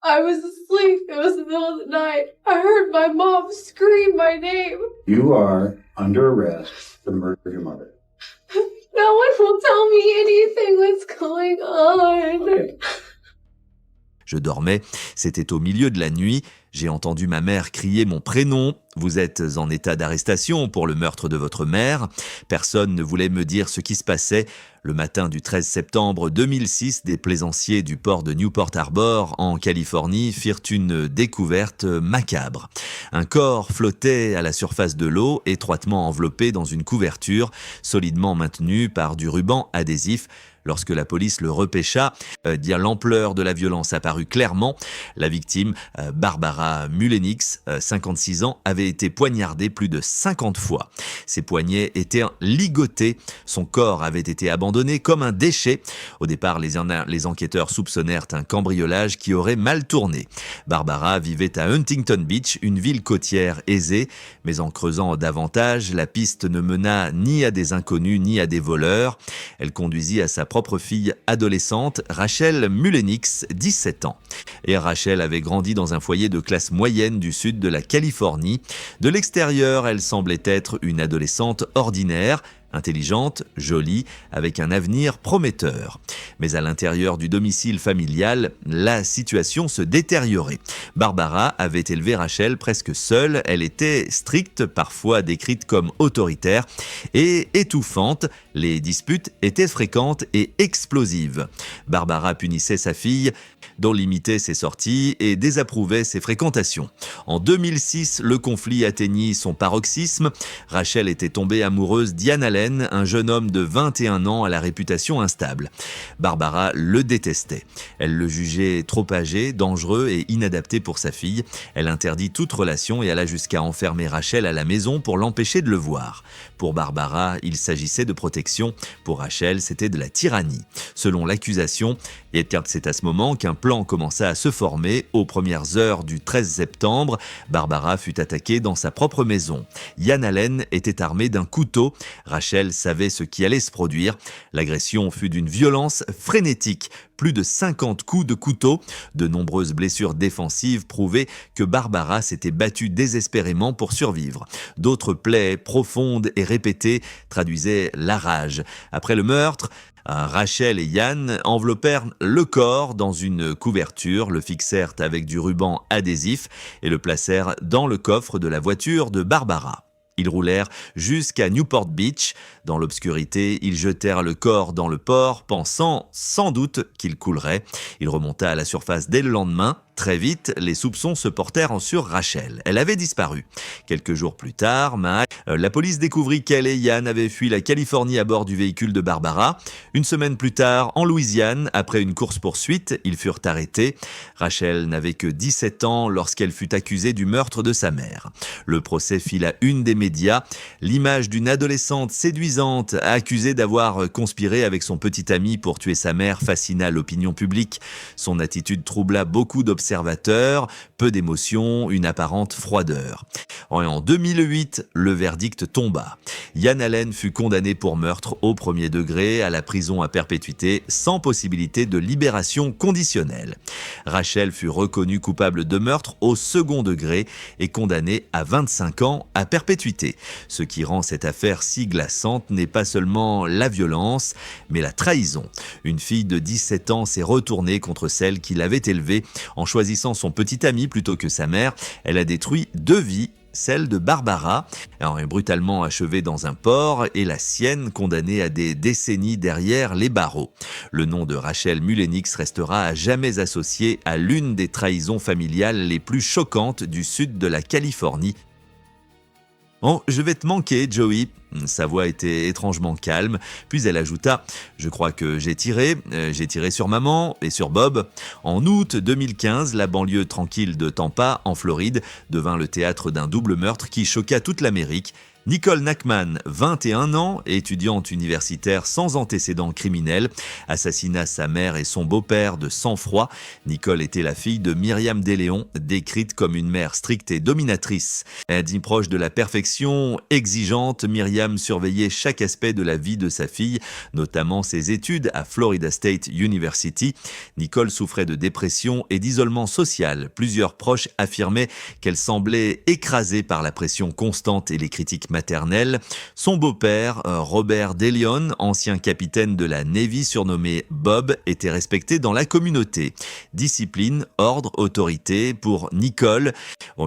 I was asleep. It was the middle of the night. I heard my mom scream my name. You are under arrest for the murder of your mother. No one will tell me anything that's going on. Okay. Je dormais, c'était au milieu de la nuit, j'ai entendu ma mère crier mon prénom. Vous êtes en état d'arrestation pour le meurtre de votre mère. Personne ne voulait me dire ce qui se passait. Le matin du 13 septembre 2006, des plaisanciers du port de Newport Harbor, en Californie, firent une découverte macabre. Un corps flottait à la surface de l'eau, étroitement enveloppé dans une couverture, solidement maintenue par du ruban adhésif. Lorsque la police le repêcha, l'ampleur de la violence apparut clairement. La victime, Barbara Mullenix, 56 ans, avait été poignardée plus de 50 fois. Ses poignets étaient ligotés. Son corps avait été abandonné comme un déchet. Au départ, les enquêteurs soupçonnèrent un cambriolage qui aurait mal tourné. Barbara vivait à Huntington Beach, une ville côtière aisée. Mais en creusant davantage, la piste ne mena ni à des inconnus ni à des voleurs. Elle conduisit à sa propre fille adolescente, Rachel Mullenix, 17 ans. Et Rachel avait grandi dans un foyer de classe moyenne du sud de la Californie. De l'extérieur, elle semblait être une adolescente ordinaire, intelligente, jolie, avec un avenir prometteur. Mais à l'intérieur du domicile familial, la situation se détériorait. Barbara avait élevé Rachel presque seule. Elle était stricte, parfois décrite comme autoritaire, et étouffante. Les disputes étaient fréquentes et explosives. Barbara punissait sa fille, dont limitait ses sorties et désapprouvait ses fréquentations. En 2006, le conflit atteignit son paroxysme. Rachel était tombée amoureuse d'Ian Allen, un jeune homme de 21 ans à la réputation instable. Barbara le détestait. Elle le jugeait trop âgé, dangereux et inadapté pour sa fille. Elle interdit toute relation et alla jusqu'à enfermer Rachel à la maison pour l'empêcher de le voir. Pour Barbara, il s'agissait de protection. Pour Rachel, c'était de la tyrannie. Selon l'accusation, et c'est à ce moment qu'un plan commença à se former. Aux premières heures du 13 septembre, Barbara fut attaquée dans sa propre maison. Ian Allen était armé d'un couteau. Rachel savait ce qui allait se produire. L'agression fut d'une violence frénétique. Plus de 50 coups de couteau. De nombreuses blessures défensives prouvaient que Barbara s'était battue désespérément pour survivre. D'autres plaies profondes et répétées traduisaient la rage. Après le meurtre, Rachel et Ian enveloppèrent le corps dans une couverture, le fixèrent avec du ruban adhésif et le placèrent dans le coffre de la voiture de Barbara. Ils roulèrent jusqu'à Newport Beach. Dans l'obscurité, ils jetèrent le corps dans le port, pensant sans doute qu'il coulerait. Il remonta à la surface dès le lendemain. Très vite, les soupçons se portèrent sur Rachel. Elle avait disparu. Quelques jours plus tard, la police découvrit qu'elle et Ian avaient fui la Californie à bord du véhicule de Barbara. Une semaine plus tard, en Louisiane, après une course-poursuite, ils furent arrêtés. Rachel n'avait que 17 ans lorsqu'elle fut accusée du meurtre de sa mère. Le procès fit la une des médias. L'image d'une adolescente séduisante accusée d'avoir conspiré avec son petit ami pour tuer sa mère fascina l'opinion publique. Son attitude troubla beaucoup d'observateurs, peu d'émotion, une apparente froideur. En 2008, le verdict tomba. Ian Allen fut condamné pour meurtre au premier degré à la prison à perpétuité sans possibilité de libération conditionnelle. Rachel fut reconnue coupable de meurtre au second degré et condamnée à 25 ans à perpétuité. Ce qui rend cette affaire si glaçante n'est pas seulement la violence, mais la trahison. Une fille de 17 ans s'est retournée contre celle qui l'avait élevée. En choisissant son petit ami plutôt que sa mère, elle a détruit 2 vies, celle de Barbara, brutalement achevée dans un port, et la sienne condamnée à des décennies derrière les barreaux. Le nom de Rachel Mullenix restera à jamais associé à l'une des trahisons familiales les plus choquantes du sud de la Californie. « Oh, je vais te manquer, Joey !» Sa voix était étrangement calme, puis elle ajouta « Je crois que j'ai tiré sur maman et sur Bob. » En août 2015, la banlieue tranquille de Tampa, en Floride, devint le théâtre d'un double meurtre qui choqua toute l'Amérique. Nicole Nachman, 21 ans, étudiante universitaire sans antécédents criminels, assassina sa mère et son beau-père de sang-froid. Nicole était la fille de Myriam Desléons, décrite comme une mère stricte et dominatrice. Dit proche de la perfection, exigeante, Myriam surveillait chaque aspect de la vie de sa fille, notamment ses études à Florida State University. Nicole souffrait de dépression et d'isolement social. Plusieurs proches affirmaient qu'elle semblait écrasée par la pression constante et les critiques maternelles. Son beau-père, Robert DeLeon, ancien capitaine de la Navy surnommé Bob, était respecté dans la communauté. Discipline, ordre, autorité pour Nicole.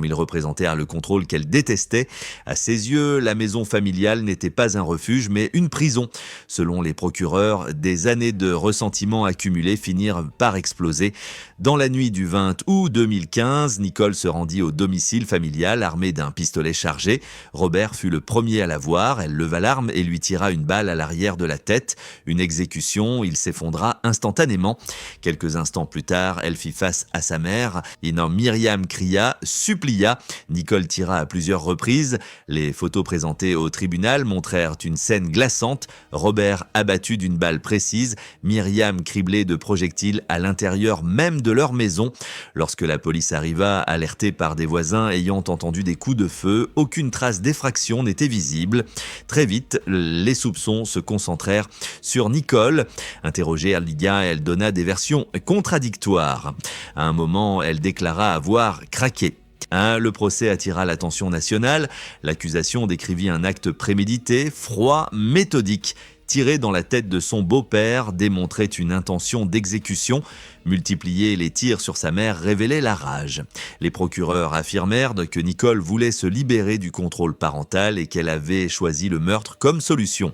Il représentait le contrôle qu'elle détestait. À ses yeux, la maison familiale n'était pas un refuge, mais une prison. Selon les procureurs, des années de ressentiment accumulés finirent par exploser. Dans la nuit du 20 août 2015, Nicole se rendit au domicile familial armée d'un pistolet chargé. Robert fut le premier à la voir. Elle leva l'arme et lui tira une balle à l'arrière de la tête. Une exécution, il s'effondra instantanément. Quelques instants plus tard, elle fit face à sa mère. Myriam cria, supplia. Nicole tira à plusieurs reprises. Les photos présentées au tribunal montrèrent une scène glaçante. Robert abattu d'une balle précise, Myriam criblée de projectiles à l'intérieur même de leur maison. Lorsque la police arriva, alertée par des voisins ayant entendu des coups de feu, aucune trace d'effraction n'était visible. Très vite, les soupçons se concentrèrent sur Nicole. Interrogée à Lydia, elle donna des versions contradictoires. À un moment, elle déclara avoir craqué. Le procès attira l'attention nationale. L'accusation décrivit un acte prémédité, froid, méthodique. Tiré dans la tête de son beau-père démontrait une intention d'exécution. Multiplier les tirs sur sa mère révélait la rage. Les procureurs affirmèrent que Nicole voulait se libérer du contrôle parental et qu'elle avait choisi le meurtre comme solution.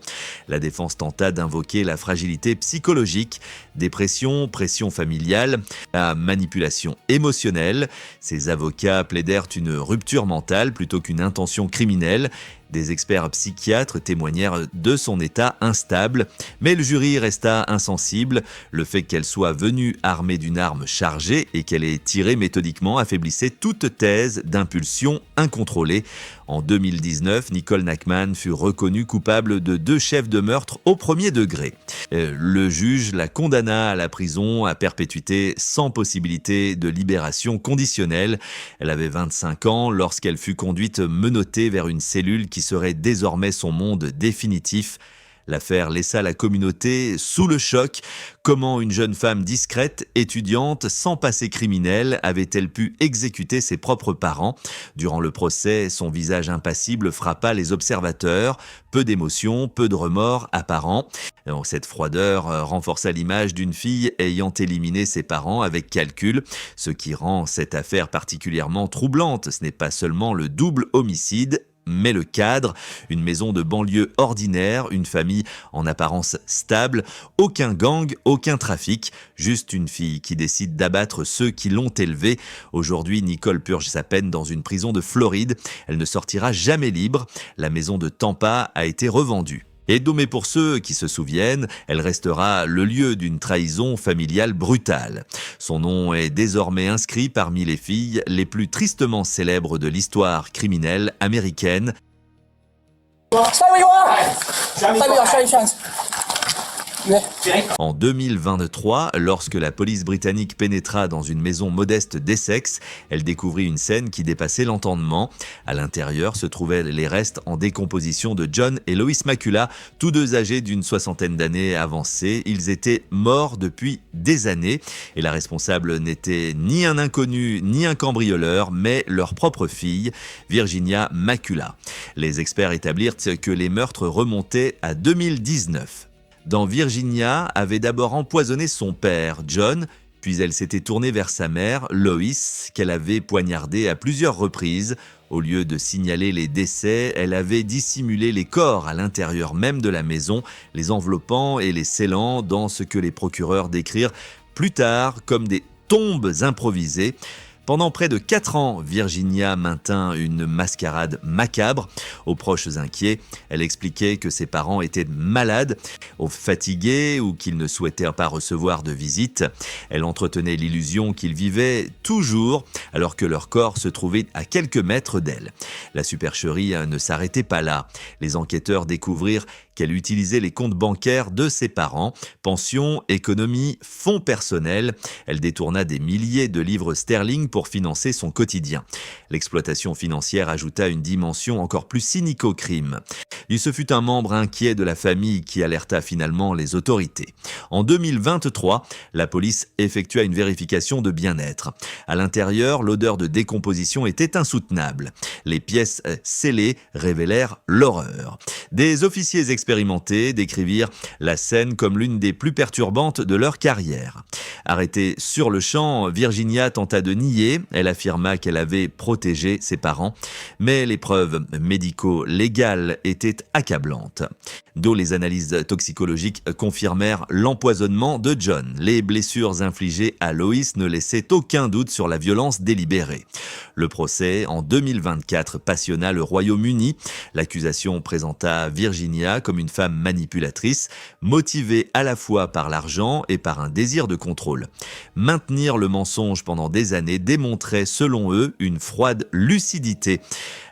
La défense tenta d'invoquer la fragilité psychologique, dépression, pression familiale, manipulation émotionnelle. Ses avocats plaidèrent une rupture mentale plutôt qu'une intention criminelle. Des experts psychiatres témoignèrent de son état instable, mais le jury resta insensible. Le fait qu'elle soit venue armée d'une arme chargée et qu'elle ait tiré méthodiquement affaiblissait toute thèse d'impulsion incontrôlée. En 2019, Nicole Nachman fut reconnue coupable de 2 chefs de meurtre au premier degré. Le juge la condamna à la prison à perpétuité sans possibilité de libération conditionnelle. Elle avait 25 ans lorsqu'elle fut conduite menottée vers une cellule qui serait désormais son monde définitif. L'affaire laissa la communauté sous le choc. Comment une jeune femme discrète, étudiante, sans passé criminel, avait-elle pu exécuter ses propres parents ? Durant le procès, son visage impassible frappa les observateurs. Peu d'émotion, peu de remords apparents. Cette froideur renforça l'image d'une fille ayant éliminé ses parents avec calcul, ce qui rend cette affaire particulièrement troublante. Ce n'est pas seulement le double homicide, mais le cadre, une maison de banlieue ordinaire, une famille en apparence stable, aucun gang, aucun trafic, juste une fille qui décide d'abattre ceux qui l'ont élevée. Aujourd'hui, Nicole purge sa peine dans une prison de Floride. Elle ne sortira jamais libre. La maison de Tampa a été revendue. Et mais pour ceux qui se souviennent, elle restera le lieu d'une trahison familiale brutale. Son nom est désormais inscrit parmi les filles les plus tristement célèbres de l'histoire criminelle américaine. En 2023, lorsque la police britannique pénétra dans une maison modeste d'Essex, elle découvrit une scène qui dépassait l'entendement. À l'intérieur se trouvaient les restes en décomposition de John et Lois Makula, tous deux âgés d'une 60aine d'années avancées. Ils étaient morts depuis des années et la responsable n'était ni un inconnu ni un cambrioleur, mais leur propre fille, Virginia Makula. Les experts établirent que les meurtres remontaient à 2019. Virginia avait d'abord empoisonné son père, John, puis elle s'était tournée vers sa mère, Lois, qu'elle avait poignardée à plusieurs reprises. Au lieu de signaler les décès, elle avait dissimulé les corps à l'intérieur même de la maison, les enveloppant et les scellant dans ce que les procureurs décrirent plus tard comme des tombes improvisées. Pendant près de 4 ans, Virginia maintint une mascarade macabre. Aux proches inquiets, elle expliquait que ses parents étaient malades, ou fatigués ou qu'ils ne souhaitaient pas recevoir de visite. Elle entretenait l'illusion qu'ils vivaient toujours alors que leur corps se trouvait à quelques mètres d'elle. La supercherie ne s'arrêtait pas là. Les enquêteurs découvrirent qu'elle utilisait les comptes bancaires de ses parents, pensions, économies, fonds personnels. Elle détourna des milliers de livres sterling pour financer son quotidien. L'exploitation financière ajouta une dimension encore plus cynique au crime. Il se fut un membre inquiet de la famille qui alerta finalement les autorités. En 2023, la police effectua une vérification de bien-être. À l'intérieur, l'odeur de décomposition était insoutenable. Les pièces scellées révélèrent l'horreur. Des officiers expérimentés décrivirent la scène comme l'une des plus perturbantes de leur carrière. Arrêtée sur le champ, Virginia tenta de nier. Elle affirma qu'elle avait protégé ses parents, mais les preuves médico-légales étaient accablantes. D'où les analyses toxicologiques confirmèrent l'empoisonnement de John. Les blessures infligées à Lois ne laissaient aucun doute sur la violence délibérée. Le procès, en 2024, passionna le Royaume-Uni. L'accusation présenta Virginia comme une femme manipulatrice, motivée à la fois par l'argent et par un désir de contrôle. Maintenir le mensonge pendant des années démontrait, selon eux, une froide lucidité.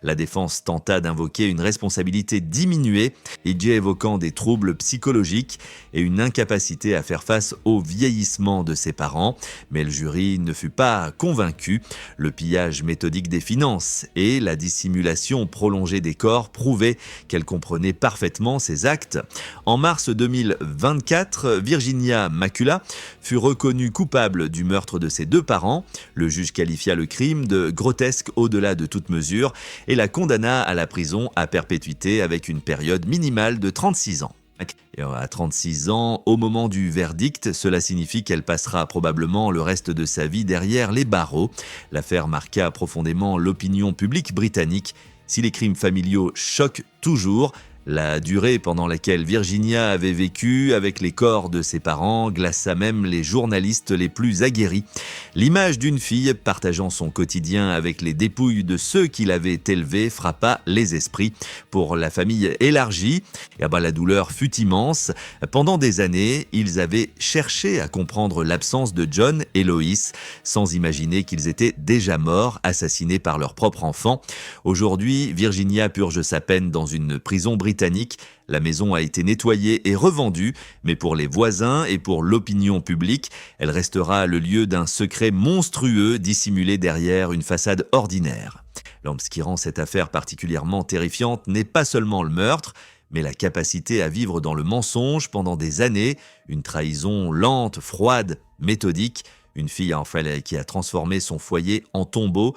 La défense tenta d'invoquer une responsabilité diminuée, y évoquant des troubles psychologiques et une incapacité à faire face au vieillissement de ses parents, mais le jury ne fut pas convaincu. Le pillage méthodique des finances et la dissimulation prolongée des corps prouvaient qu'elle comprenait parfaitement ses actes. En mars 2024, Virginia Makula fut reconnue coupable du meurtre de ses 2 parents. Le juge qualifia le crime de grotesque au-delà de toute mesure et la condamna à la prison à perpétuité avec une période minimale de 36 ans. Et à 36 ans, au moment du verdict, cela signifie qu'elle passera probablement le reste de sa vie derrière les barreaux. L'affaire marqua profondément l'opinion publique britannique. Si les crimes familiaux choquent toujours, la durée pendant laquelle Virginia avait vécu avec les corps de ses parents glaça même les journalistes les plus aguerris. L'image d'une fille partageant son quotidien avec les dépouilles de ceux qui l'avaient élevée frappa les esprits. Pour la famille élargie, la douleur fut immense. Pendant des années, ils avaient cherché à comprendre l'absence de John et Lois, sans imaginer qu'ils étaient déjà morts, assassinés par leur propre enfant. Aujourd'hui, Virginia purge sa peine dans une prison britannique. La maison a été nettoyée et revendue, mais pour les voisins et pour l'opinion publique, elle restera le lieu d'un secret monstrueux dissimulé derrière une façade ordinaire. Ce qui rend cette affaire particulièrement terrifiante n'est pas seulement le meurtre, mais la capacité à vivre dans le mensonge pendant des années, une trahison lente, froide, méthodique, une fille qui a transformé son foyer en tombeau.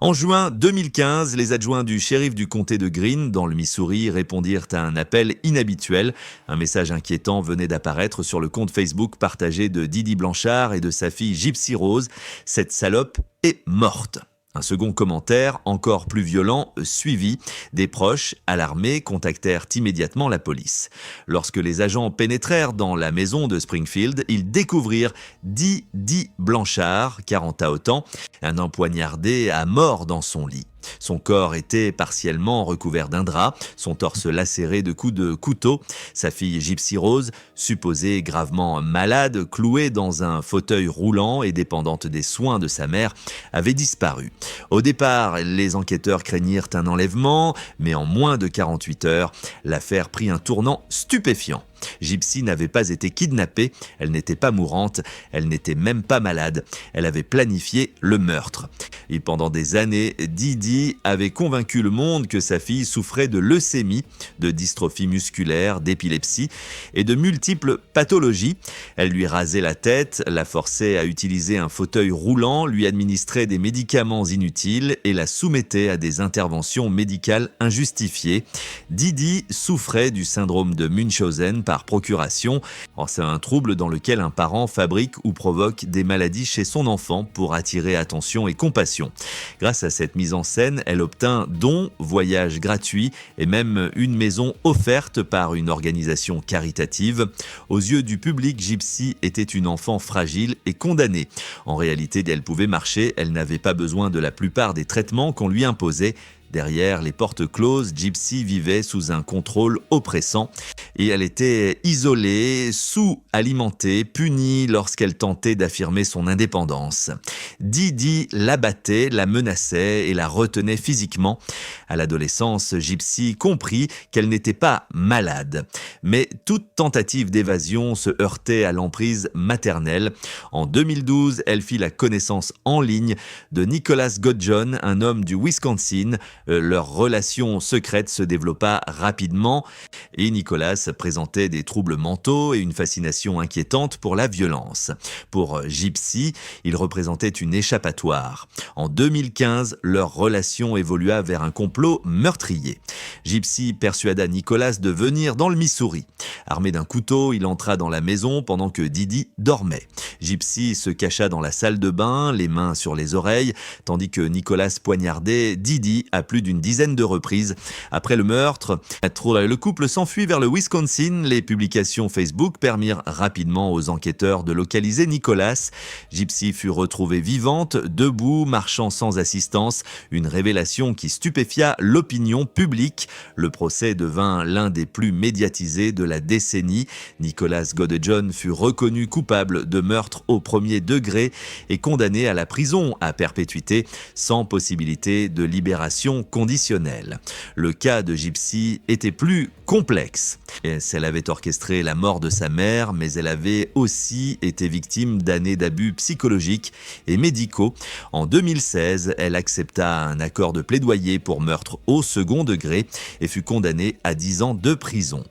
En juin 2015, les adjoints du shérif du comté de Greene, dans le Missouri, répondirent à un appel inhabituel. Un message inquiétant venait d'apparaître sur le compte Facebook partagé de Didi Blanchard et de sa fille Gypsy Rose. « Cette salope est morte ». Un second commentaire, encore plus violent, suivit. Des proches, alarmés, contactèrent immédiatement la police. Lorsque les agents pénétrèrent dans la maison de Springfield, ils découvrirent Didi Blanchard, 40 ans, un empoignardé à mort dans son lit. Son corps était partiellement recouvert d'un drap, son torse lacéré de coups de couteau. Sa fille Gypsy Rose, supposée gravement malade, clouée dans un fauteuil roulant et dépendante des soins de sa mère, avait disparu. Au départ, les enquêteurs craignirent un enlèvement, mais en moins de 48 heures, l'affaire prit un tournant stupéfiant. Gypsy n'avait pas été kidnappée, elle n'était pas mourante, elle n'était même pas malade. Elle avait planifié le meurtre. Et pendant des années, Didi avait convaincu le monde que sa fille souffrait de leucémie, de dystrophie musculaire, d'épilepsie et de multiples pathologies. Elle lui rasait la tête, la forçait à utiliser un fauteuil roulant, lui administrait des médicaments inutiles et la soumettait à des interventions médicales injustifiées. Didi souffrait du syndrome de Munchausen par procuration. C'est un trouble dans lequel un parent fabrique ou provoque des maladies chez son enfant pour attirer attention et compassion. Grâce à cette mise en scène, elle obtint dons, voyages gratuits et même une maison offerte par une organisation caritative. Aux yeux du public, Gypsy était une enfant fragile et condamnée. En réalité, elle pouvait marcher, elle n'avait pas besoin de la plupart des traitements qu'on lui imposait. Derrière les portes closes, Gypsy vivait sous un contrôle oppressant et elle était isolée, sous-alimentée, punie lorsqu'elle tentait d'affirmer son indépendance. Didi l'abattait, la menaçait et la retenait physiquement. À l'adolescence, Gypsy comprit qu'elle n'était pas malade. Mais toute tentative d'évasion se heurtait à l'emprise maternelle. En 2012, elle fit la connaissance en ligne de Nicholas Godjohn, un homme du Wisconsin. Leur relation secrète se développa rapidement et Nicolas présentait des troubles mentaux et une fascination inquiétante pour la violence. Pour Gypsy, il représentait une échappatoire. En 2015, leur relation évolua vers un complot meurtrier. Gypsy persuada Nicolas de venir dans le Missouri. Armé d'un couteau, il entra dans la maison pendant que Didi dormait. Gypsy se cacha dans la salle de bain, les mains sur les oreilles, tandis que Nicolas poignardait Didi à plus d'une dizaine de reprises. Après le meurtre, le couple s'enfuit vers le Wisconsin. Les publications Facebook permirent rapidement aux enquêteurs de localiser Nicolas. Gypsy fut retrouvée vivante, debout, marchant sans assistance, une révélation qui stupéfia l'opinion publique. Le procès devint l'un des plus médiatisés de la décennie. Nicholas Godjohn fut reconnu coupable de meurtre au premier degré et condamné à la prison à perpétuité sans possibilité de libération conditionnelle. Le cas de Gypsy était plus complexe. Elle avait orchestré la mort de sa mère, mais elle avait aussi été victime d'années d'abus psychologiques et médicaux. En 2016, elle accepta un accord de plaidoyer pour meurtre au second degré et fut condamnée à 10 ans de prison.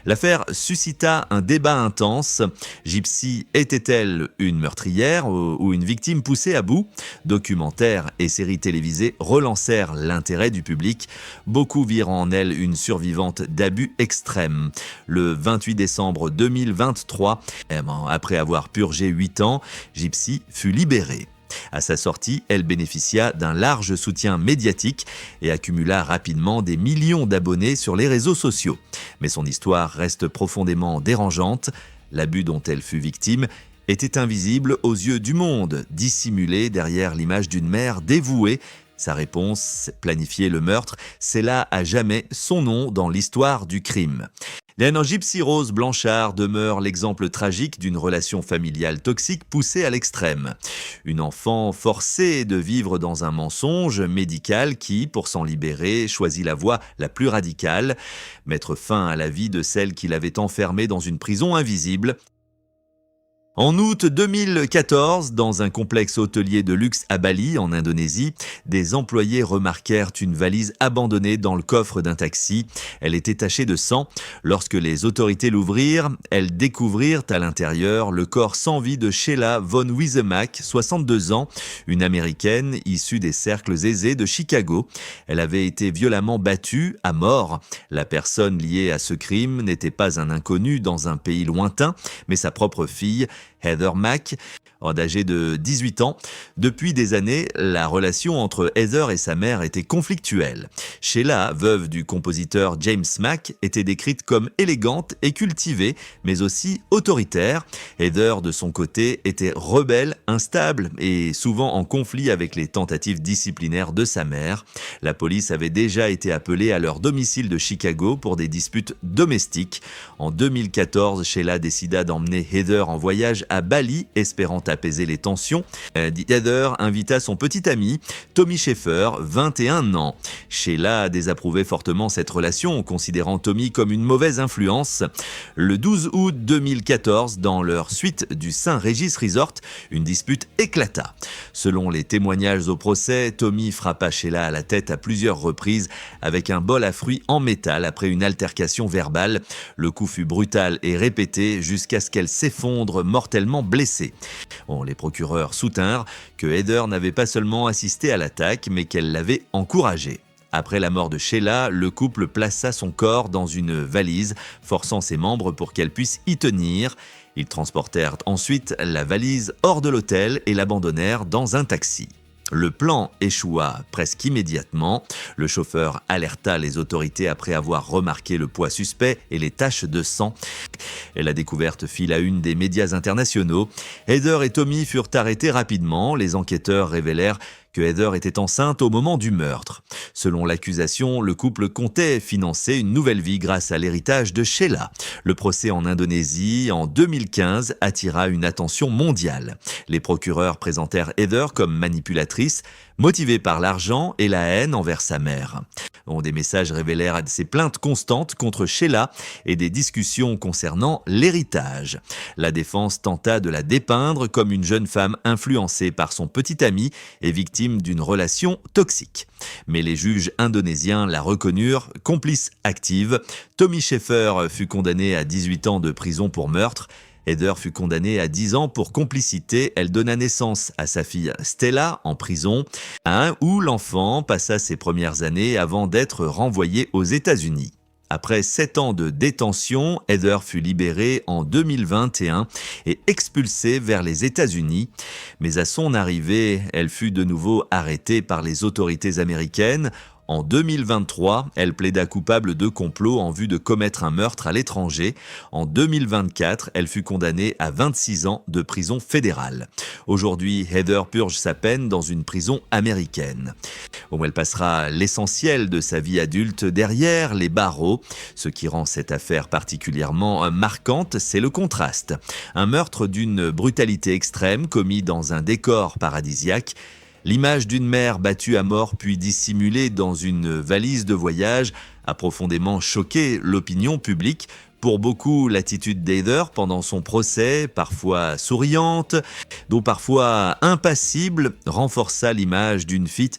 L'affaire suscita un débat intense. Gypsy était-elle une meurtrière ou une victime poussée à bout ? Documentaires et séries télévisées relancèrent l'intérêt du public. Beaucoup virent en elle une survivante d'abus extrêmes. Le 28 décembre 2023, après avoir purgé 8 ans, Gypsy fut libérée. À sa sortie, elle bénéficia d'un large soutien médiatique et accumula rapidement des millions d'abonnés sur les réseaux sociaux. Mais son histoire reste profondément dérangeante. L'abus dont elle fut victime était invisible aux yeux du monde, dissimulé derrière l'image d'une mère dévouée. Sa réponse, planifier le meurtre, scella à jamais son nom dans l'histoire du crime. Gypsy Rose Blanchard demeure l'exemple tragique d'une relation familiale toxique poussée à l'extrême. Une enfant forcée de vivre dans un mensonge médical qui, pour s'en libérer, choisit la voie la plus radicale, mettre fin à la vie de celle qui l'avait enfermée dans une prison invisible. En août 2014, dans un complexe hôtelier de luxe à Bali, en Indonésie, des employés remarquèrent une valise abandonnée dans le coffre d'un taxi. Elle était tachée de sang. Lorsque les autorités l'ouvrirent, elles découvrirent à l'intérieur le corps sans vie de Sheila von Wiesemak, 62 ans, une Américaine issue des cercles aisés de Chicago. Elle avait été violemment battue à mort. La personne liée à ce crime n'était pas un inconnu dans un pays lointain, mais sa propre fille, Heather Mack, âgée de 18 ans. Depuis des années, la relation entre Heather et sa mère était conflictuelle. Sheila, veuve du compositeur James Mack, était décrite comme élégante et cultivée, mais aussi autoritaire. Heather, de son côté, était rebelle, instable et souvent en conflit avec les tentatives disciplinaires de sa mère. La police avait déjà été appelée à leur domicile de Chicago pour des disputes domestiques. En 2014, Sheila décida d'emmener Heather en voyage à Bali, espérant apaiser les tensions. Heather invita son petit ami, Tommy Schaefer, 21 ans. Sheila désapprouvait fortement cette relation, considérant Tommy comme une mauvaise influence. Le 12 août 2014, dans leur suite du St. Regis Resort, une dispute éclata. Selon les témoignages au procès, Tommy frappa Sheila à la tête à plusieurs reprises avec un bol à fruits en métal après une altercation verbale. Le coup fut brutal et répété jusqu'à ce qu'elle s'effondre mortellement blessée. Les procureurs soutinrent que Heather n'avait pas seulement assisté à l'attaque, mais qu'elle l'avait encouragée. Après la mort de Sheila, le couple plaça son corps dans une valise, forçant ses membres pour qu'elle puisse y tenir. Ils transportèrent ensuite la valise hors de l'hôtel et l'abandonnèrent dans un taxi. Le plan échoua presque immédiatement. Le chauffeur alerta les autorités après avoir remarqué le poids suspect et les taches de sang. Et la découverte fit la une des médias internationaux. Heather et Tommy furent arrêtés rapidement. Les enquêteurs révélèrent que Heather était enceinte au moment du meurtre. Selon l'accusation, le couple comptait financer une nouvelle vie grâce à l'héritage de Sheila. Le procès en Indonésie, en 2015, attira une attention mondiale. Les procureurs présentèrent Heather comme manipulatrice, motivée par l'argent et la haine envers sa mère. Des messages révélèrent ses plaintes constantes contre Sheila et des discussions concernant l'héritage. La défense tenta de la dépeindre comme une jeune femme influencée par son petit ami et victime d'une relation toxique. Mais les juges indonésiens la reconnurent complice active. Tommy Sheffer fut condamné à 18 ans de prison pour meurtre. Heather fut condamnée à 10 ans pour complicité. Elle donna naissance à sa fille Stella en prison, où l'enfant passa ses premières années avant d'être renvoyé aux États-Unis. Après 7 ans de détention, Heather fut libérée en 2021 et expulsée vers les États-Unis. Mais à son arrivée, elle fut de nouveau arrêtée par les autorités américaines. En 2023, elle plaida coupable de complot en vue de commettre un meurtre à l'étranger. En 2024, elle fut condamnée à 26 ans de prison fédérale. Aujourd'hui, Heather purge sa peine dans une prison américaine. Elle passera l'essentiel de sa vie adulte derrière les barreaux. Ce qui rend cette affaire particulièrement marquante, c'est le contraste. Un meurtre d'une brutalité extrême commis dans un décor paradisiaque. L'image d'une mère battue à mort puis dissimulée dans une valise de voyage a profondément choqué l'opinion publique. Pour beaucoup, l'attitude d'Heather pendant son procès, parfois souriante, dont parfois impassible, renforça l'image d'une fille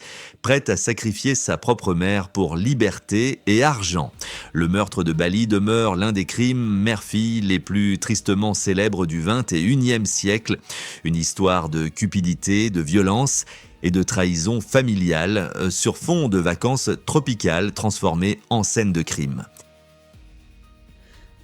prête à sacrifier sa propre mère pour liberté et argent. Le meurtre de Bali demeure l'un des crimes mère-fille les plus tristement célèbres du XXIe siècle. Une histoire de cupidité, de violence et de trahison familiale sur fond de vacances tropicales transformées en scène de crime.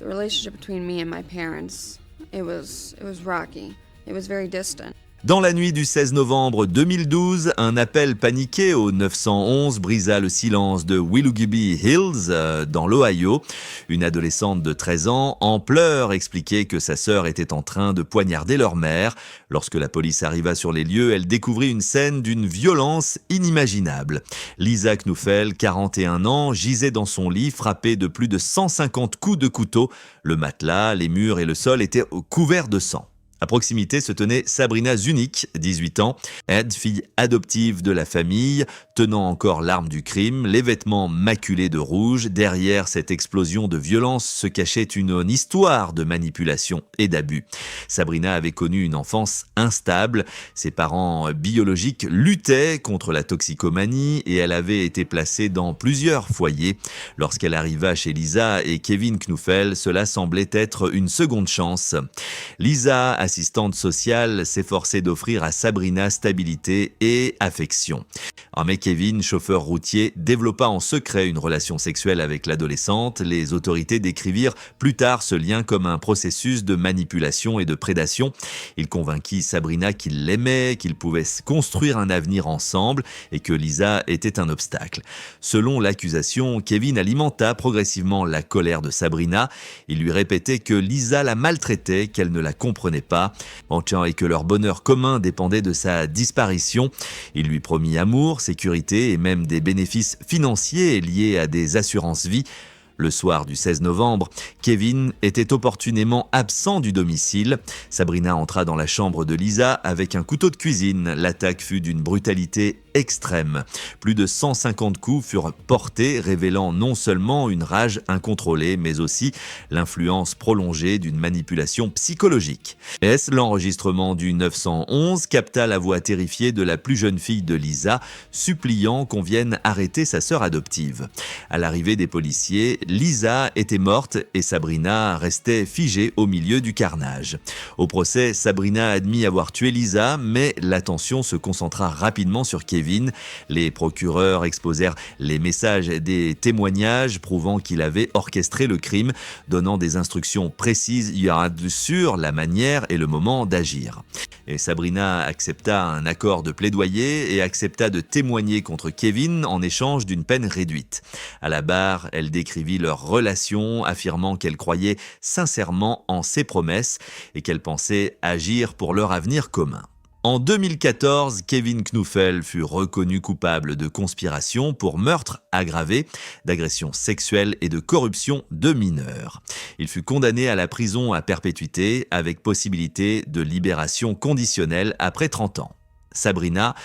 The relationship between me and my parents, it was rocky. It was very distant. Dans la nuit du 16 novembre 2012, un appel paniqué au 911 brisa le silence de Willoughby Hills, dans l'Ohio. Une adolescente de 13 ans, en pleurs, expliquait que sa sœur était en train de poignarder leur mère. Lorsque la police arriva sur les lieux, elle découvrit une scène d'une violence inimaginable. Lisa Knuffel, 41 ans, gisait dans son lit, frappée de plus de 150 coups de couteau. Le matelas, les murs et le sol étaient couverts de sang. À proximité se tenait Sabrina Zunic, 18 ans, fille adoptive de la famille, tenant encore l'arme du crime, les vêtements maculés de rouge. Derrière cette explosion de violence se cachait une histoire de manipulation et d'abus. Sabrina avait connu une enfance instable. Ses parents biologiques luttaient contre la toxicomanie et elle avait été placée dans plusieurs foyers. Lorsqu'elle arriva chez Lisa et Kevin Knuffel, cela semblait être une seconde chance. Lisa, assistante sociale, s'efforçait d'offrir à Sabrina stabilité et affection. Mais Kevin, chauffeur routier, développa en secret une relation sexuelle avec l'adolescente. Les autorités décrivirent plus tard ce lien comme un processus de manipulation et de prédation. Il convainquit Sabrina qu'il l'aimait, qu'ils pouvaient construire un avenir ensemble et que Lisa était un obstacle. Selon l'accusation, Kevin alimenta progressivement la colère de Sabrina. Il lui répétait que Lisa la maltraitait, qu'elle ne la comprenait pas, et que leur bonheur commun dépendait de sa disparition. Il lui promit amour, sécurité et même des bénéfices financiers liés à des assurances-vie. Le soir du 16 novembre, Kevin était opportunément absent du domicile. Sabrina entra dans la chambre de Lisa avec un couteau de cuisine. L'attaque fut d'une brutalité extrême. Plus de 150 coups furent portés, révélant non seulement une rage incontrôlée, mais aussi l'influence prolongée d'une manipulation psychologique. L'enregistrement du 911 capta la voix terrifiée de la plus jeune fille de Lisa, suppliant qu'on vienne arrêter sa sœur adoptive. À l'arrivée des policiers, Lisa était morte et Sabrina restait figée au milieu du carnage. Au procès, Sabrina admit avoir tué Lisa, mais l'attention se concentra rapidement sur Kevin. Kevin. Les procureurs exposèrent les messages et des témoignages prouvant qu'il avait orchestré le crime, donnant des instructions précises sur la manière et le moment d'agir. Et Sabrina accepta un accord de plaidoyer et accepta de témoigner contre Kevin en échange d'une peine réduite. À la barre, elle décrivit leur relation, affirmant qu'elle croyait sincèrement en ses promesses et qu'elle pensait agir pour leur avenir commun. En 2014, Kevin Knuffel fut reconnu coupable de conspiration pour meurtre aggravé, d'agression sexuelle et de corruption de mineurs. Il fut condamné à la prison à perpétuité avec possibilité de libération conditionnelle après 30 ans. Sabrina,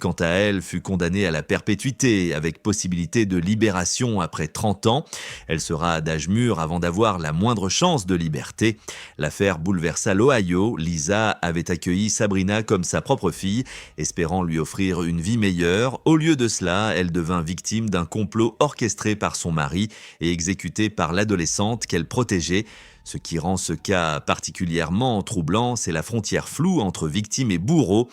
quant à elle, fut condamnée à la perpétuité avec possibilité de libération après 30 ans. Elle sera d'âge mûr avant d'avoir la moindre chance de liberté. L'affaire bouleversa l'Ohio. Lisa avait accueilli Sabrina comme sa propre fille, espérant lui offrir une vie meilleure. Au lieu de cela, elle devint victime d'un complot orchestré par son mari et exécuté par l'adolescente qu'elle protégeait. Ce qui rend ce cas particulièrement troublant, c'est la frontière floue entre victime et bourreau.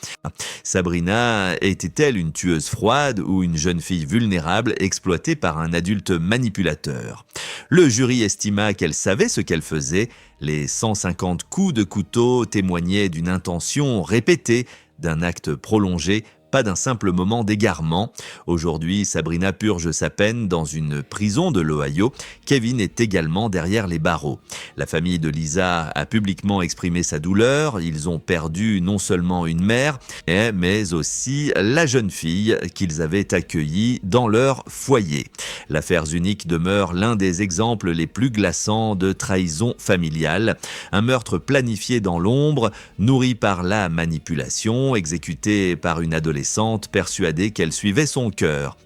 Sabrina était-elle une tueuse froide ou une jeune fille vulnérable exploitée par un adulte manipulateur ? Le jury estima qu'elle savait ce qu'elle faisait. Les 150 coups de couteau témoignaient d'une intention répétée, d'un acte prolongé, pas d'un simple moment d'égarement. Aujourd'hui, Sabrina purge sa peine dans une prison de l'Ohio. Kevin est également derrière les barreaux. La famille de Lisa a publiquement exprimé sa douleur. Ils ont perdu non seulement une mère, mais aussi la jeune fille qu'ils avaient accueillie dans leur foyer. L'affaire Zunick demeure l'un des exemples les plus glaçants de trahison familiale. Un meurtre planifié dans l'ombre, nourri par la manipulation, exécuté par une adolescente persuadée qu'elle suivait son cœur.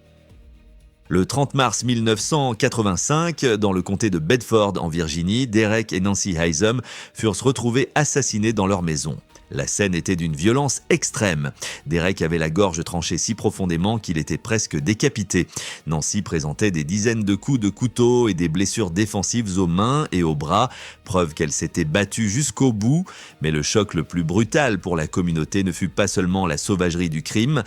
Le 30 mars 1985, dans le comté de Bedford en Virginie, Derek et Nancy Isom furent retrouvés assassinés dans leur maison. La scène était d'une violence extrême. Derek avait la gorge tranchée si profondément qu'il était presque décapité. Nancy présentait des dizaines de coups de couteau et des blessures défensives aux mains et aux bras, preuve qu'elle s'était battue jusqu'au bout. Mais le choc le plus brutal pour la communauté ne fut pas seulement la sauvagerie du crime,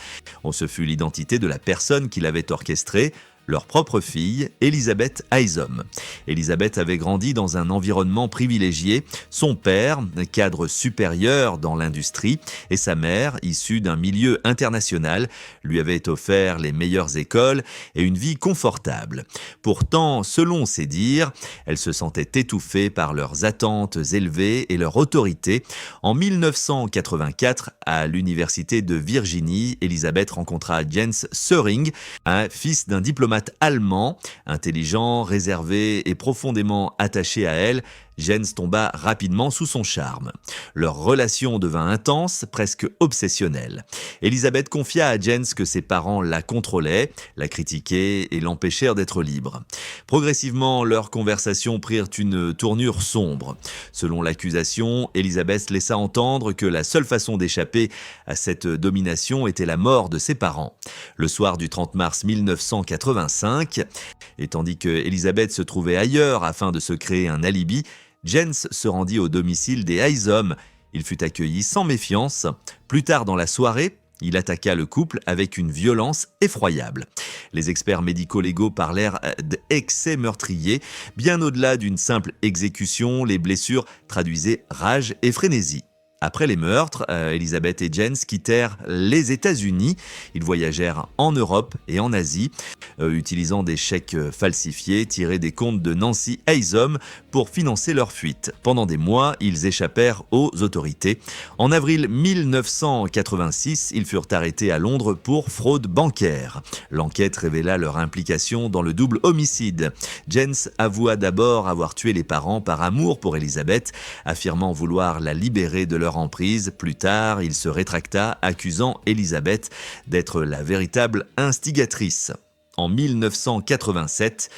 ce fut l'identité de la personne qui l'avait orchestré, leur propre fille, Elizabeth Isom. Elizabeth avait grandi dans un environnement privilégié, son père, cadre supérieur dans l'industrie, et sa mère, issue d'un milieu international, lui avaient offert les meilleures écoles et une vie confortable. Pourtant, selon ses dires, elle se sentait étouffée par leurs attentes élevées et leur autorité. En 1984, à l'université de Virginie, Elizabeth rencontra Jens Söring, un fils d'un diplomate allemand, intelligent, réservé et profondément attaché à elle. Jens tomba rapidement sous son charme. Leur relation devint intense, presque obsessionnelle. Elizabeth confia à Jens que ses parents la contrôlaient, la critiquaient et l'empêchèrent d'être libre. Progressivement, leurs conversations prirent une tournure sombre. Selon l'accusation, Elizabeth laissa entendre que la seule façon d'échapper à cette domination était la mort de ses parents. Le soir du 30 mars 1985, et tandis que Elizabeth se trouvait ailleurs afin de se créer un alibi, Jens se rendit au domicile des Isom. Il fut accueilli sans méfiance. Plus tard dans la soirée, il attaqua le couple avec une violence effroyable. Les experts médico-légaux parlèrent d'excès meurtrier. Bien au-delà d'une simple exécution, les blessures traduisaient rage et frénésie. Après les meurtres, Elizabeth et Jens quittèrent les États-Unis. Ils voyagèrent en Europe et en Asie, utilisant des chèques falsifiés tirés des comptes de Nancy Isom pour financer leur fuite. Pendant des mois, ils échappèrent aux autorités. En avril 1986, ils furent arrêtés à Londres pour fraude bancaire. L'enquête révéla leur implication dans le double homicide. Jens avoua d'abord avoir tué les parents par amour pour Elizabeth, affirmant vouloir la libérer de leur emprise. Plus tard, il se rétracta, accusant Elizabeth d'être la véritable instigatrice. En 1987,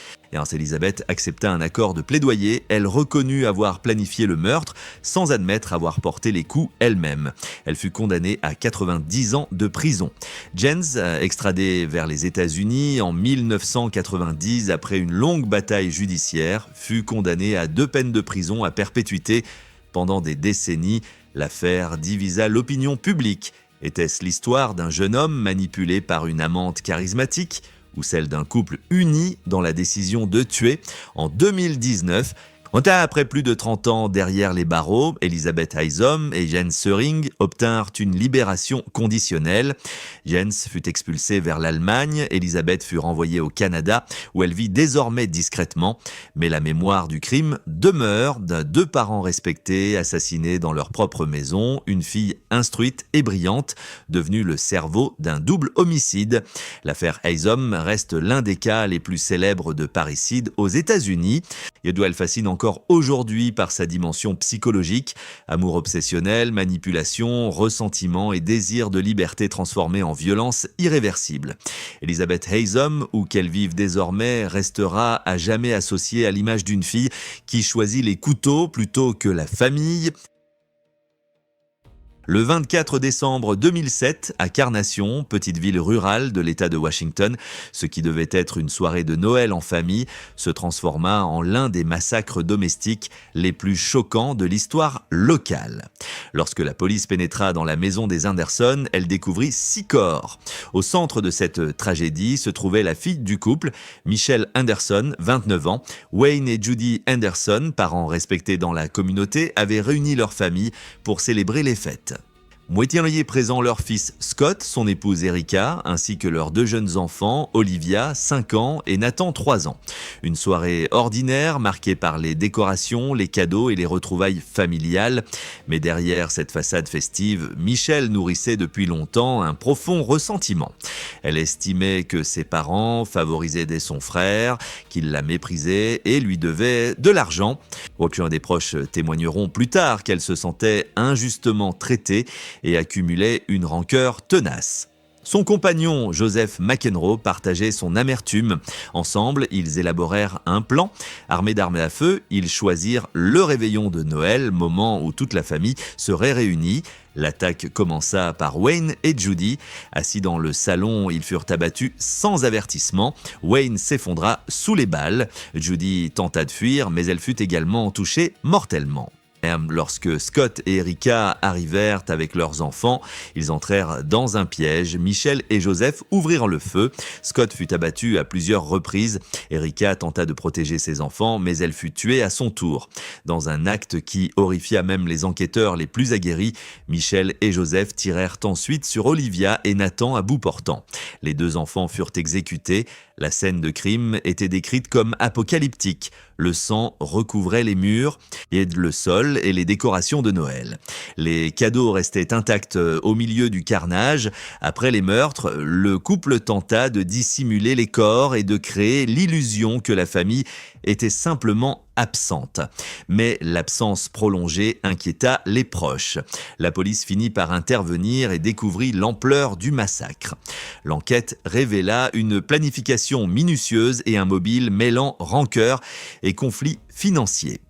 Elizabeth accepta un accord de plaidoyer. Elle reconnut avoir planifié le meurtre sans admettre avoir porté les coups elle-même. Elle fut condamnée à 90 ans de prison. Jens, extradé vers les États-Unis en 1990 après une longue bataille judiciaire, fut condamné à 2 peines de prison à perpétuité. Pendant des décennies, l'affaire divisa l'opinion publique Était-ce l'histoire d'un jeune homme manipulé par une amante charismatique ou celle d'un couple uni dans la décision de tuer en 2019 ? Après plus de 30 ans derrière les barreaux, Elizabeth Haysom et Jens Söring obtinrent une libération conditionnelle. Jens fut expulsé vers l'Allemagne, Elizabeth fut renvoyée au Canada, où elle vit désormais discrètement. Mais la mémoire du crime demeure de 2 parents respectés, assassinés dans leur propre maison, une fille instruite et brillante, devenue le cerveau d'un double homicide. L'affaire Haysom reste l'un des cas les plus célèbres de parricide aux États-Unis. Elle fascine encore aujourd'hui par sa dimension psychologique, amour obsessionnel, manipulation, ressentiment et désir de liberté transformés en violence irréversible. Elizabeth Haysom, où qu'elle vive désormais, restera à jamais associée à l'image d'une fille qui choisit les couteaux plutôt que la famille. Le 24 décembre 2007, à Carnation, petite ville rurale de l'État de Washington, ce qui devait être une soirée de Noël en famille se transforma en l'un des massacres domestiques les plus choquants de l'histoire locale. Lorsque la police pénétra dans la maison des Anderson, elle découvrit 6 corps. Au centre de cette tragédie se trouvait la fille du couple, Michelle Anderson, 29 ans. Wayne et Judy Anderson, parents respectés dans la communauté, avaient réuni leur famille pour célébrer les fêtes. Moitié présent leur fils Scott, son épouse Erika, ainsi que leurs 2 jeunes enfants, Olivia, 5 ans, et Nathan, 3 ans. Une soirée ordinaire, marquée par les décorations, les cadeaux et les retrouvailles familiales. Mais derrière cette façade festive, Michelle nourrissait depuis longtemps un profond ressentiment. Elle estimait que ses parents favorisaient son frère, qu'ils la méprisaient et lui devaient de l'argent. Aucun des proches témoigneront plus tard qu'elle se sentait injustement traitée et accumulait une rancœur tenace. Son compagnon, Joseph McEnroe, partageait son amertume. Ensemble, ils élaborèrent un plan. Armés d'armes à feu, ils choisirent le réveillon de Noël, moment où toute la famille serait réunie. L'attaque commença par Wayne et Judy. Assis dans le salon, ils furent abattus sans avertissement. Wayne s'effondra sous les balles. Judy tenta de fuir, mais elle fut également touchée mortellement. Lorsque Scott et Erika arrivèrent avec leurs enfants, ils entrèrent dans un piège. Michelle et Joseph ouvrirent le feu. Scott fut abattu à plusieurs reprises. Erika tenta de protéger ses enfants, mais elle fut tuée à son tour. Dans un acte qui horrifia même les enquêteurs les plus aguerris, Michelle et Joseph tirèrent ensuite sur Olivia et Nathan à bout portant. Les 2 enfants furent exécutés. La scène de crime était décrite comme apocalyptique. Le sang recouvrait les murs et le sol et les décorations de Noël. Les cadeaux restaient intacts au milieu du carnage. Après les meurtres, le couple tenta de dissimuler les corps et de créer l'illusion que la famille était simplement absente. Mais l'absence prolongée inquiéta les proches. La police finit par intervenir et découvrit l'ampleur du massacre. L'enquête révéla une planification minutieuse et un mobile mêlant rancœur et conflits financiers.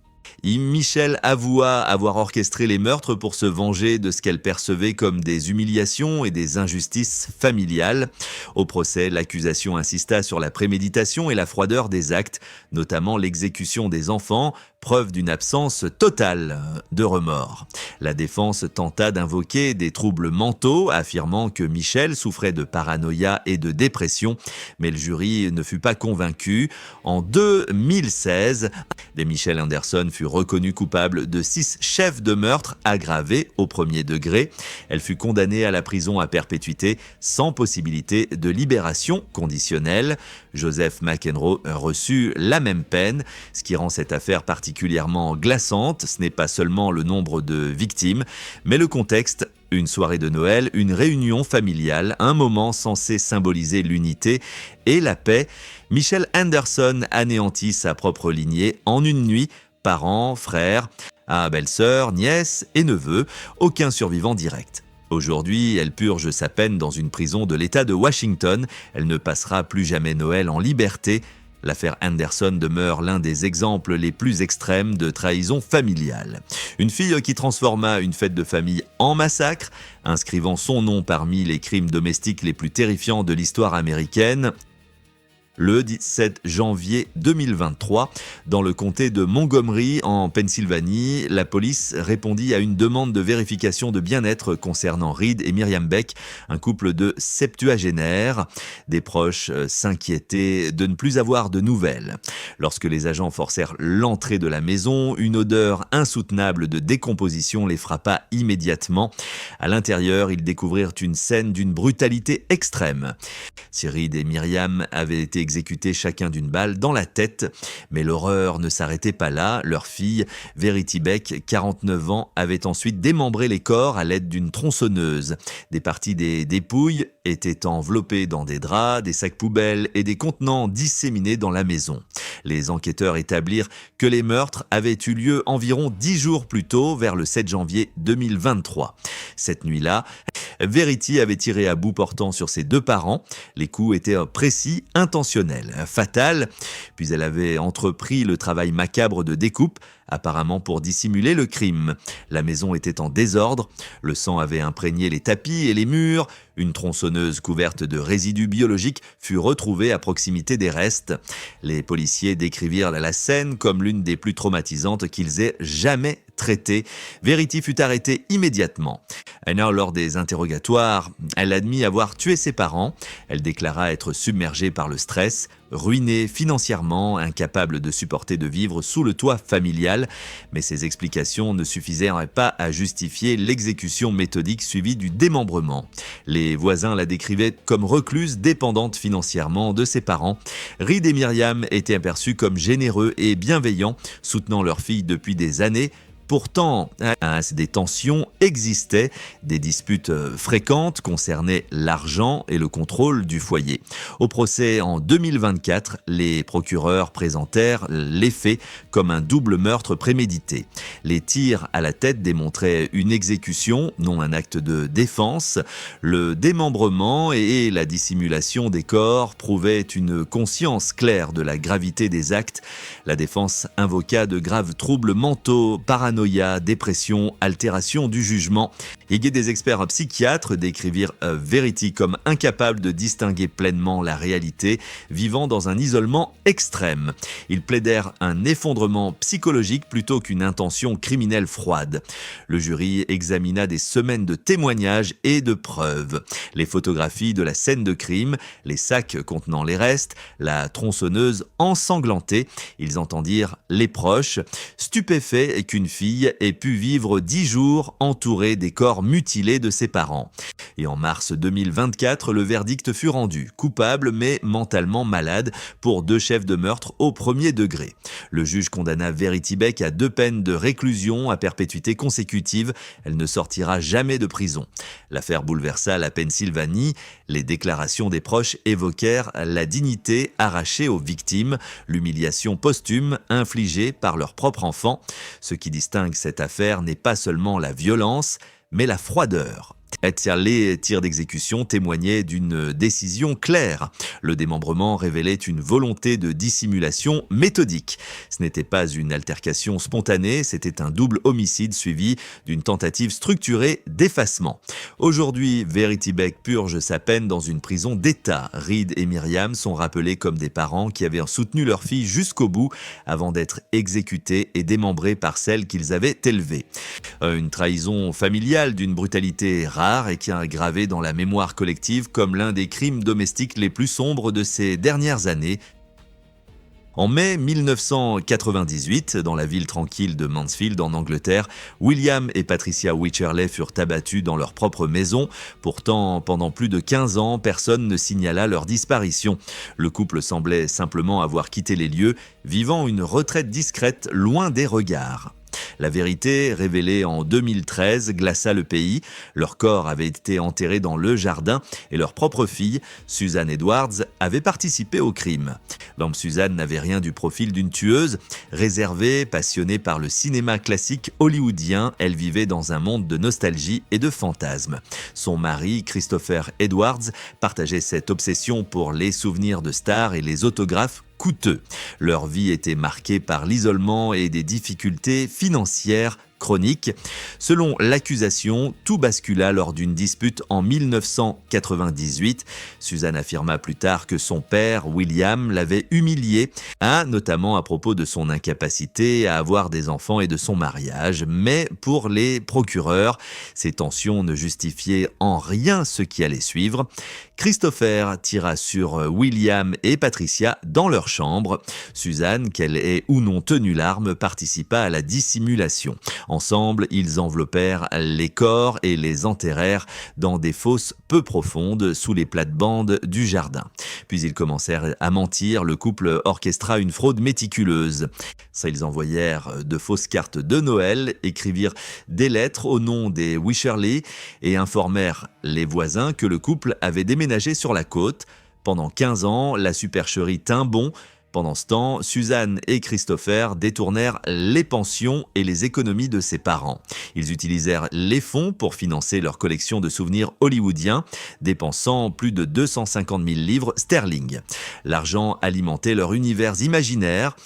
Michelle avoua avoir orchestré les meurtres pour se venger de ce qu'elle percevait comme des humiliations et des injustices familiales. Au procès, l'accusation insista sur la préméditation et la froideur des actes, notamment l'exécution des enfants, preuve d'une absence totale de remords. La défense tenta d'invoquer des troubles mentaux, affirmant que Michelle souffrait de paranoïa et de dépression, mais le jury ne fut pas convaincu. En 2016, Michelle Anderson fut reconnue coupable de 6 chefs de meurtre aggravés au 1er degré. Elle fut condamnée à la prison à perpétuité sans possibilité de libération conditionnelle. Joseph McEnroe reçut la même peine, ce qui rend cette affaire particulièrement glaçante. Ce n'est pas seulement le nombre de victimes, mais le contexte. Une soirée de Noël, une réunion familiale, un moment censé symboliser l'unité et la paix. Michelle Anderson anéantit sa propre lignée en une nuit. Parents, frères, belle-sœur, nièce et neveu, aucun survivant direct. Aujourd'hui, elle purge sa peine dans une prison de l'État de Washington. Elle ne passera plus jamais Noël en liberté. L'affaire Anderson demeure l'un des exemples les plus extrêmes de trahison familiale. Une fille qui transforma une fête de famille en massacre, inscrivant son nom parmi les crimes domestiques les plus terrifiants de l'histoire américaine. Le 17 janvier 2023, dans le comté de Montgomery, en Pennsylvanie, la police répondit à une demande de vérification de bien-être concernant Reed et Miriam Beck, un couple de septuagénaires. Des proches s'inquiétaient de ne plus avoir de nouvelles. Lorsque les agents forcèrent l'entrée de la maison, une odeur insoutenable de décomposition les frappa immédiatement. À l'intérieur, ils découvrirent une scène d'une brutalité extrême. Si Reed et Miriam avaient été exécutés chacun d'une balle dans la tête, mais l'horreur ne s'arrêtait pas là. Leur fille, Verity Beck, 49 ans, avait ensuite démembré les corps à l'aide d'une tronçonneuse. Des parties des dépouilles étaient enveloppées dans des draps, des sacs poubelles et des contenants disséminés dans la maison. Les enquêteurs établirent que les meurtres avaient eu lieu environ 10 jours plus tôt, vers le 7 janvier 2023. Cette nuit-là, Verity avait tiré à bout portant sur ses 2 parents. Les coups étaient précis, intentionnels, fatals. Puis elle avait entrepris le travail macabre de découpe, apparemment pour dissimuler le crime. La maison était en désordre, le sang avait imprégné les tapis et les murs, une tronçonneuse couverte de résidus biologiques fut retrouvée à proximité des restes. Les policiers décrivirent la scène comme l'une des plus traumatisantes qu'ils aient jamais traitée. Verity fut arrêtée immédiatement. Lors des interrogatoires, elle admit avoir tué ses parents. Elle déclara être submergée par le stress, ruinée financièrement, incapable de supporter de vivre sous le toit familial. Mais ces explications ne suffisaient pas à justifier l'exécution méthodique suivie du démembrement. Les voisins la décrivaient comme recluse, dépendante financièrement de ses parents. Reed et Miriam étaient aperçus comme généreux et bienveillants, soutenant leur fille depuis des années. Pourtant, des tensions existaient, des disputes fréquentes concernaient l'argent et le contrôle du foyer. Au procès en 2024, les procureurs présentèrent les faits comme un double meurtre prémédité. Les tirs à la tête démontraient une exécution, non un acte de défense. Le démembrement et la dissimulation des corps prouvaient une conscience claire de la gravité des actes. La défense invoqua de graves troubles mentaux, paranoïa, dépression, altération du jugement. Et des experts psychiatres décrivirent Verity comme incapable de distinguer pleinement la réalité, vivant dans un isolement extrême. Ils plaidèrent un effondrement psychologique plutôt qu'une intention criminelle froide. Le jury examina des semaines de témoignages et de preuves. Les photographies de la scène de crime, les sacs contenant les restes, la tronçonneuse ensanglantée. Ils entendirent les proches, stupéfaits qu'une fille ait pu vivre 10 jours entourée des corps mutilés de ses parents. Et en mars 2024, le verdict fut rendu, coupable mais mentalement malade pour 2 chefs de meurtre au premier degré. Le juge condamna Verity Beck à 2 peines de réclusion à perpétuité consécutive. Elle ne sortira jamais de prison. L'affaire bouleversa la Pennsylvanie. Les déclarations des proches évoquèrent la dignité arrachée aux victimes, l'humiliation posthume infligée par leur propre enfant. Ce qui distingue cette affaire n'est pas seulement la violence, mais la froideur. Les tirs d'exécution témoignaient d'une décision claire. Le démembrement révélait une volonté de dissimulation méthodique. Ce n'était pas une altercation spontanée, c'était un double homicide suivi d'une tentative structurée d'effacement. Aujourd'hui, Verity Beck purge sa peine dans une prison d'État. Reed et Miriam sont rappelés comme des parents qui avaient soutenu leur fille jusqu'au bout avant d'être exécutés et démembrés par celle qu'ils avaient élevée. Une trahison familiale d'une brutalité rare et qui a gravé dans la mémoire collective comme l'un des crimes domestiques les plus sombres de ces dernières années. En mai 1998, dans la ville tranquille de Mansfield en Angleterre, William et Patricia Wycherley furent abattus dans leur propre maison. Pourtant, pendant plus de 15 ans, personne ne signala leur disparition. Le couple semblait simplement avoir quitté les lieux, vivant une retraite discrète loin des regards. La vérité, révélée en 2013, glaça le pays. Leur corps avait été enterré dans le jardin et leur propre fille, Susan Edwards, avait participé au crime. Susan n'avait rien du profil d'une tueuse. Réservée, passionnée par le cinéma classique hollywoodien, elle vivait dans un monde de nostalgie et de fantasmes. Son mari, Christopher Edwards, partageait cette obsession pour les souvenirs de stars et les autographes coûteux. Leur vie était marquée par l'isolement et des difficultés financières chronique. Selon l'accusation, tout bascula lors d'une dispute en 1998. Suzanne affirma plus tard que son père, William, l'avait humiliée, notamment à propos de son incapacité à avoir des enfants et de son mariage. Mais pour les procureurs, ces tensions ne justifiaient en rien ce qui allait suivre. Christopher tira sur William et Patricia dans leur chambre. Suzanne, qu'elle ait ou non tenu l'arme, participa à la dissimulation. Ensemble, ils enveloppèrent les corps et les enterrèrent dans des fosses peu profondes sous les plates-bandes du jardin. Puis ils commencèrent à mentir, le couple orchestra une fraude méticuleuse. Ils envoyèrent de fausses cartes de Noël, écrivirent des lettres au nom des Wycherley et informèrent les voisins que le couple avait déménagé sur la côte. Pendant 15 ans, la supercherie tint bon. Pendant ce temps, Suzanne et Christopher détournèrent les pensions et les économies de ses parents. Ils utilisèrent les fonds pour financer leur collection de souvenirs hollywoodiens, dépensant plus de 250 000 livres sterling. L'argent alimentait leur univers imaginaire,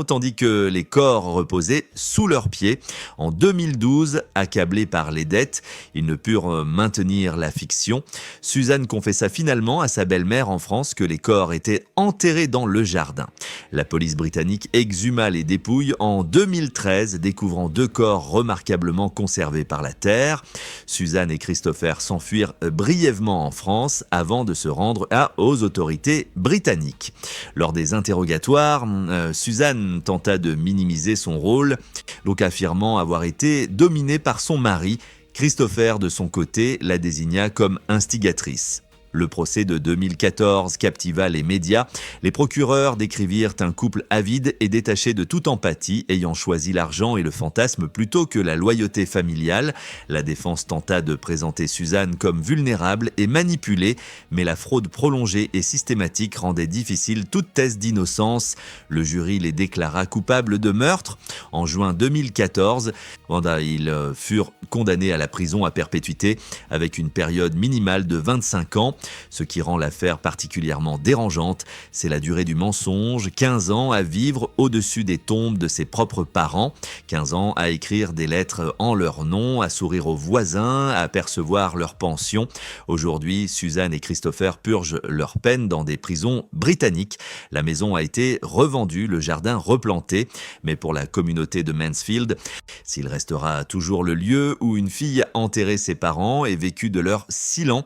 tandis que les corps reposaient sous leurs pieds. En 2012, accablés par les dettes, ils ne purent maintenir la fiction. Suzanne confessa finalement à sa belle-mère en France que les corps étaient enterrés dans le jardin. La police britannique exhuma les dépouilles en 2013, découvrant 2 corps remarquablement conservés par la terre. Suzanne et Christopher s'enfuirent brièvement en France avant de se rendre aux autorités britanniques. Lors des interrogatoires, Suzanne tenta de minimiser son rôle, donc affirmant avoir été dominée par son mari. Christopher, de son côté, la désigna comme instigatrice. Le procès de 2014 captiva les médias. Les procureurs décrivirent un couple avide et détaché de toute empathie, ayant choisi l'argent et le fantasme plutôt que la loyauté familiale. La défense tenta de présenter Suzanne comme vulnérable et manipulée, mais la fraude prolongée et systématique rendait difficile toute thèse d'innocence. Le jury les déclara coupables de meurtre. En juin 2014, ils furent condamnés à la prison à perpétuité avec une période minimale de 25 ans. Ce qui rend l'affaire particulièrement dérangeante, c'est la durée du mensonge, 15 ans à vivre au-dessus des tombes de ses propres parents, 15 ans à écrire des lettres en leur nom, à sourire aux voisins, à percevoir leur pension. Aujourd'hui, Suzanne et Christopher purgent leur peine dans des prisons britanniques. La maison a été revendue, le jardin replanté, mais pour la communauté de Mansfield, s'il restera toujours le lieu où une fille a enterré ses parents et vécu de leur silence.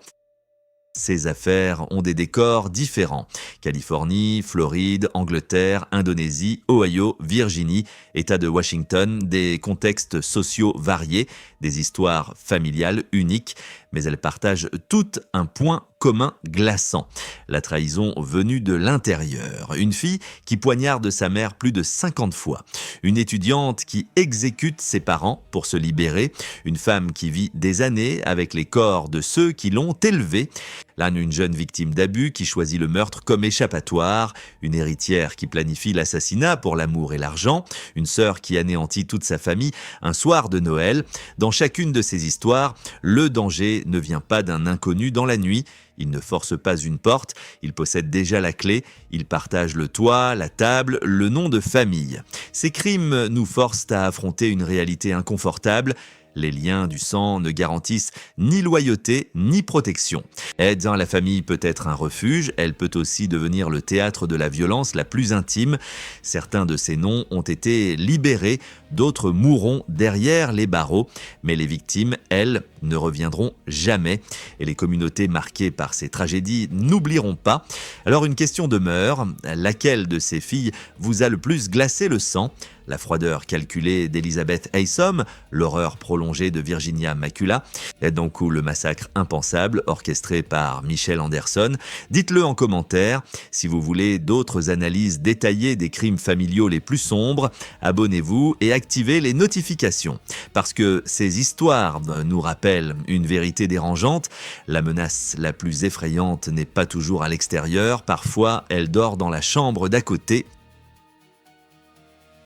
Ces affaires ont des décors différents. Californie, Floride, Angleterre, Indonésie, Ohio, Virginie, État de Washington, des contextes sociaux variés, des histoires familiales uniques, mais elles partagent toutes un point commun glaçant, la trahison venue de l'intérieur. Une fille qui poignarde sa mère plus de 50 fois. Une étudiante qui exécute ses parents pour se libérer. Une femme qui vit des années avec les corps de ceux qui l'ont élevée. Là, une jeune victime d'abus qui choisit le meurtre comme échappatoire. Une héritière qui planifie l'assassinat pour l'amour et l'argent. Une sœur qui anéantit toute sa famille un soir de Noël. Dans chacune de ces histoires, le danger ne vient pas d'un inconnu dans la nuit. Il ne force pas une porte, il possède déjà la clé, il partage le toit, la table, le nom de famille. Ces crimes nous forcent à affronter une réalité inconfortable. Les liens du sang ne garantissent ni loyauté ni protection. Être dans la famille peut être un refuge, elle peut aussi devenir le théâtre de la violence la plus intime. Certains de ces noms ont été libérés, d'autres mourront derrière les barreaux, mais les victimes, elles, ne reviendront jamais. Et les communautés marquées par ces tragédies n'oublieront pas. Alors une question demeure, laquelle de ces filles vous a le plus glacé le sang ? La froideur calculée d'Elizabeth Haysom, l'horreur prolongée de Virginia Macula, donc ou le massacre impensable orchestré par Michel Anderson. Dites-le en commentaire. Si vous voulez d'autres analyses détaillées des crimes familiaux les plus sombres, abonnez-vous et activez les notifications. Parce que ces histoires nous rappellent une vérité dérangeante. La menace la plus effrayante n'est pas toujours à l'extérieur. Parfois, elle dort dans la chambre d'à côté.